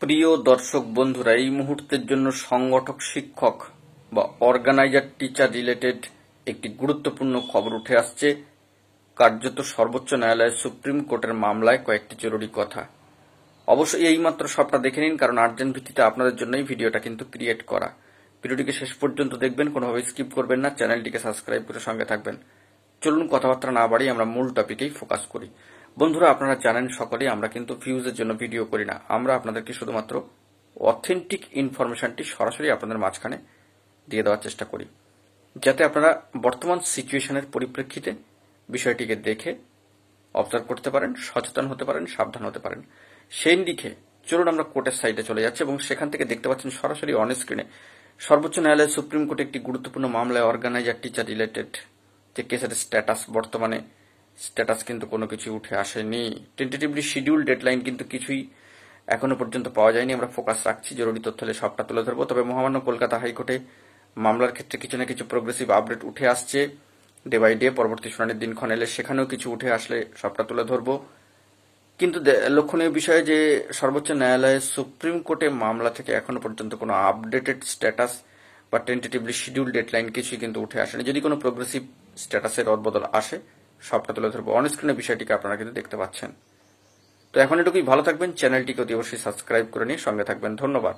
প্রিয় দর্শক বন্ধুরা, এই মুহূর্তের জন্য সংগঠক শিক্ষক বা অর্গানাইজার টিচার রিলেটেড একটি গুরুত্বপূর্ণ খবর উঠে আসছে। কার্যত সর্বোচ্চ ন্যায়ালয়ের সুপ্রিম কোর্টের মামলায় কয়েকটি জরুরি কথা। অবশ্যই এইমাত্র সবটা দেখে নিন, কারণ আর্জেন্ট ভিত্তিতে আপনাদের জন্যই ভিডিওটা কিন্তু ক্রিয়েট করা। ভিডিওটিকে শেষ পর্যন্ত দেখবেন, কোনোভাবে স্কিপ করবেন না, চ্যানেলটিকে সাবস্ক্রাইব করে সঙ্গে থাকবেন। চলুন কথাবার্তা না বাড়িয়ে আমরা মূল টপিকেই ফোকাস করি। বন্ধুরা, আপনারা জানেন সকলেই আমরা কিন্তু ভিউজের জন্য ভিডিও করি না। আমরা আপনাদেরকে শুধুমাত্র অথেন্টিক ইনফরমেশনটি সরাসরি আপনাদের মাঝখানে দিয়ে দেওয়ার চেষ্টা করি, যাতে আপনারা বর্তমান সিচুয়েশনের পরিপ্রেক্ষিতে বিষয়টিকে দেখে অবজার্ভ করতে পারেন, সচেতন হতে পারেন, সাবধান হতে পারেন। সেই দিকে চলুন আমরা কোর্টের সাইডে চলে যাচ্ছি এবং সেখান থেকে দেখতে পাচ্ছেন সরাসরি অন স্ক্রিনে সর্বোচ্চ ন্যায়ালয়ের সুপ্রিম কোর্টে একটি গুরুত্বপূর্ণ মামলায় অর্গানাইজার টিচার রিলেটেড যে কেসের স্ট্যাটাস, বর্তমানে স্ট্যাটাস কিন্তু কোনো কিছু উঠে আসেনি। টেন্টেটিভলি শিডিউল ডেডলাইন কিন্তু কিছুই এখনো পর্যন্ত পাওয়া যায়নি। আমরা ফোকাস রাখছি, জরুরি তথ্য হলে সবটা তুলে ধরবো। তবে মহামান্য কলকাতা হাইকোর্টে মামলার ক্ষেত্রে কিছু না কিছু প্রোগ্রেসিভ আপডেট উঠে আসছে ডে বাই ডে। পরবর্তী শুনানির দিনক্ষণ এলে সেখানেও কিছু উঠে আসলে সবটা তুলে ধরবো। কিন্তু লক্ষণীয় বিষয় যে সর্বোচ্চ ন্যায়ালয়ের সুপ্রিম কোর্টে মামলা থেকে এখনো পর্যন্ত কোনো আপডেটেড স্ট্যাটাস বা টেন্টেটিভলি শিডিউল ডেডলাইন কিছুই কিন্তু উঠে আসেনি। যদি কোনো প্রোগ্রেসিভ স্ট্যাটাসের রদবদল আসে সবটা তুলে ধরবো। অন স্ক্রিনে বিষয়টিকে আপনারা কিন্তু দেখতে পাচ্ছেন। তো এখন এটুকুই, ভালো থাকবেন, চ্যানেলটিকে অতি অবশ্যই সাবস্ক্রাইব করে নিয়ে সঙ্গে থাকবেন। ধন্যবাদ।